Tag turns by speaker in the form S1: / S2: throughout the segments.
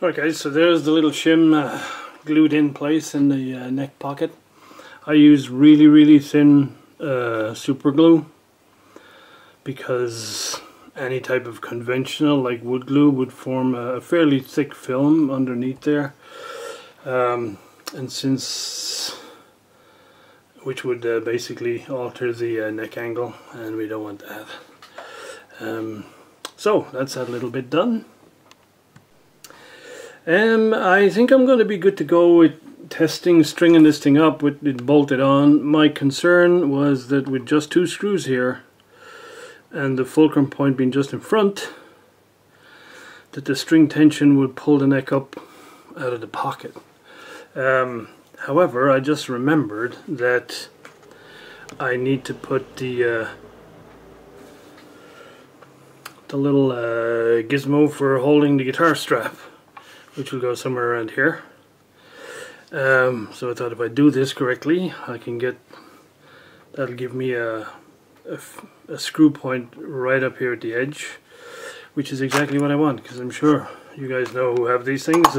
S1: Alright guys, so there's the little shim glued in place in the neck pocket. I use really thin super glue because any type of conventional like wood glue would form a fairly thick film underneath there, and which would basically alter the neck angle, and we don't want that. So that's that little bit done. I think I'm going to be good to go with testing, stringing this thing up with it bolted on. My concern was that with just 2 screws here and the fulcrum point being just in front, that the string tension would pull the neck up out of the pocket. However, I just remembered that I need to put the little gizmo for holding the guitar strap, which will go somewhere around here. So I thought if I do this correctly, I can get, that'll give me a screw point right up here at the edge, which is exactly what I want, because I'm sure you guys know who have these things.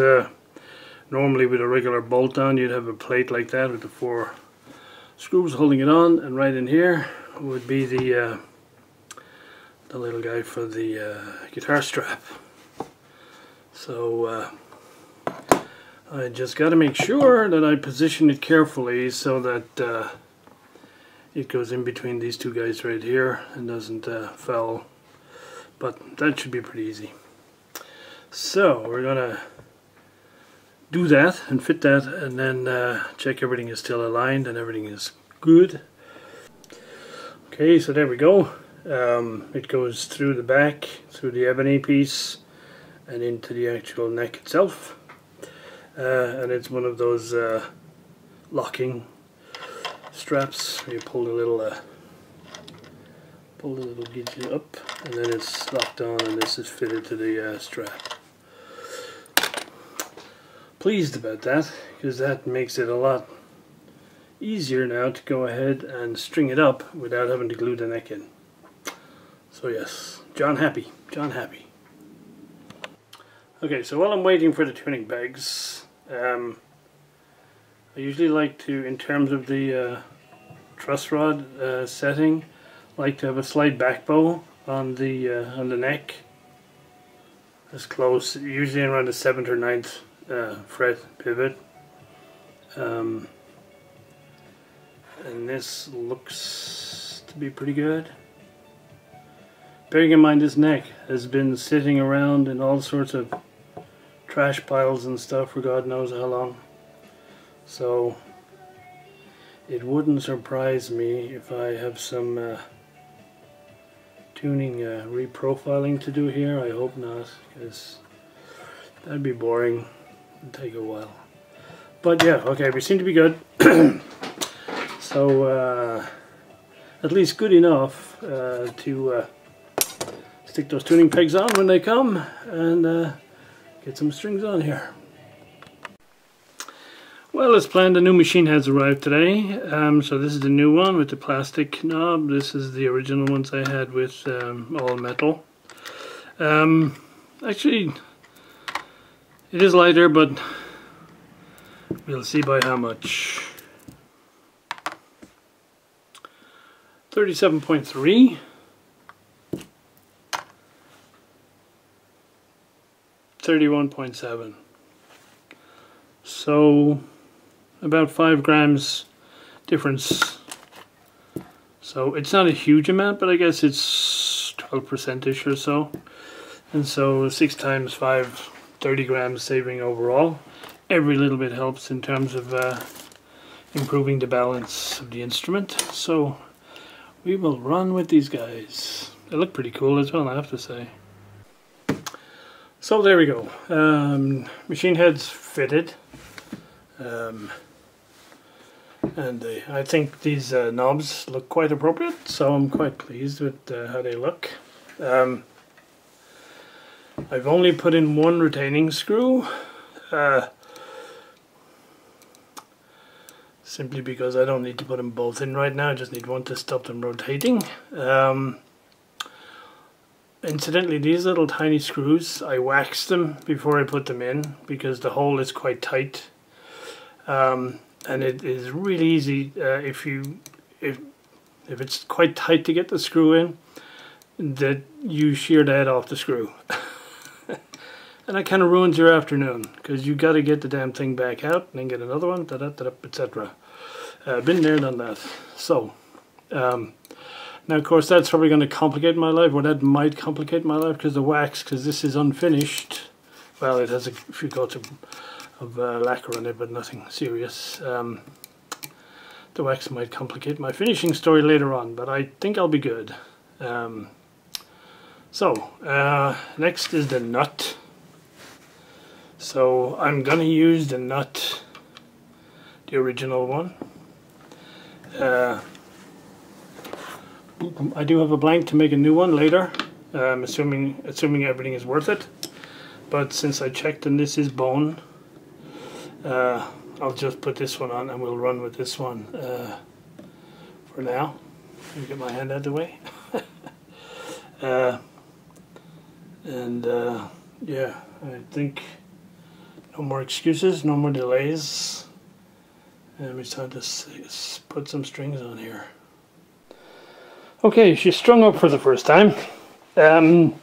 S1: Normally with a regular bolt on you'd have a plate like that with the 4 screws holding it on, and right in here would be the little guy for the guitar strap. So I just got to make sure that I position it carefully so that it goes in between these 2 guys right here and doesn't foul, but that should be pretty easy. So we're gonna do that and fit that, and then check everything is still aligned and everything is good. Okay, so there we go. It goes through the back, through the ebony piece, and into the actual neck itself, and it's one of those locking straps where you pull the little gidget up, and then it's locked on, and this is fitted to the strap. Pleased about that, because that makes it a lot easier now to go ahead and string it up without having to glue the neck in. So yes, John happy, John happy. Okay, so while I'm waiting for the tuning pegs, I usually like to, in terms of the truss rod setting, like to have a slight back bow on the neck, as close, usually around the 7th or 9th fret pivot, and this looks to be pretty good. Bearing in mind this neck has been sitting around in all sorts of trash piles and stuff for God knows how long, so it wouldn't surprise me if I have some tuning reprofiling to do here. I hope not, because that'd be boring and take a while. But yeah, okay, we seem to be good. So at least good enough to stick those tuning pegs on when they come, and get some strings on here. Well, as planned, the new machine heads arrived today. So this is the new one with the plastic knob. This is the original ones I had with all metal. Actually, it is lighter, but we'll see by how much. 37.3. 31.7. So about 5 grams difference. So it's not a huge amount, but I guess it's 12%ish or so. And so 6 times 5, 30 grams saving overall. Every little bit helps in terms of improving the balance of the instrument. So we will run with these guys. They look pretty cool as well, I have to say. So there we go. Machine heads fitted. And I think these knobs look quite appropriate, so I'm quite pleased with how they look. I've only put in 1 retaining screw, simply because I don't need to put them both in right now. I just need one to stop them rotating. Incidentally, these little tiny screws, I waxed them before I put them in because the hole is quite tight. And it is really easy if it's quite tight to get the screw in, that you shear the head off the screw. And that kind of ruins your afternoon because you got to get the damn thing back out and then get another one, etc. Been there, done that. So now of course that's probably going to complicate my life, or that might complicate my life because the wax, because this is unfinished. Well, it has a few coats of lacquer on it, but nothing serious. The wax might complicate my finishing story later on, but I think I'll be good. Next is the nut. So I'm gonna use the nut, the original one. I do have a blank to make a new one later, assuming everything is worth it. But since I checked and this is bone, I'll just put this one on and we'll run with this one for now. Let me get my hand out of the way. Yeah, I think no more excuses, no more delays. And it's time to put some strings on here. Okay, she's strung up for the first time. On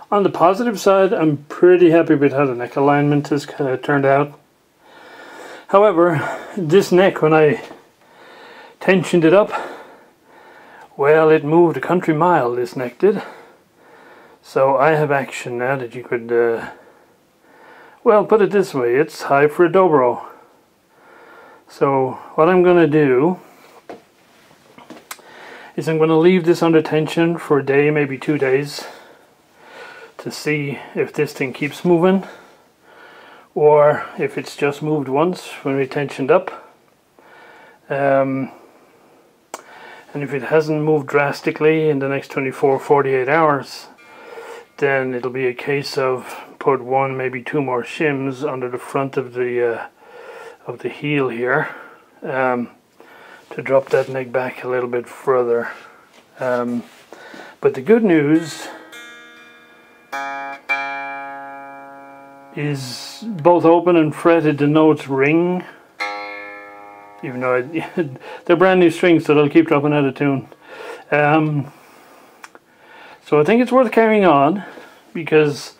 S1: the positive side, I'm pretty happy with how the neck alignment has turned out. However, this neck, when I tensioned it up, well, it moved a country mile, this neck did. So I have action now that you could, well, put it this way, it's high for a dobro. So what I'm going to do is I'm going to leave this under tension for a day, maybe 2 days, to see if this thing keeps moving or if it's just moved once when we tensioned up. And if it hasn't moved drastically in the next 24-48 hours, then it'll be a case of put 1, maybe 2 more shims under the front of the heel here, to drop that neck back a little bit further. But the good news is both open and fretted, the notes ring, even though they're brand new strings, so they'll keep dropping out of tune. So I think it's worth carrying on because,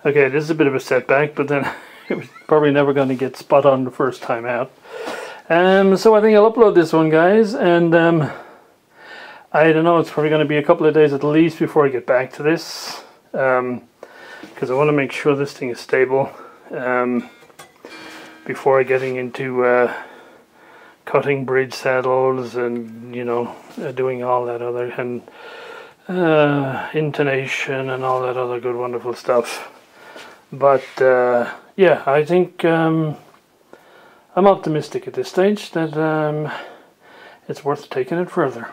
S1: okay, this is a bit of a setback, but then it was probably never going to get spot on the first time out. So I think I'll upload this one, guys, and I don't know, it's probably going to be a couple of days at least before I get back to this, because I want to make sure this thing is stable before getting into cutting bridge saddles and, you know, doing all that other, and intonation and all that other good wonderful stuff. But yeah, I think I'm optimistic at this stage that it's worth taking it further.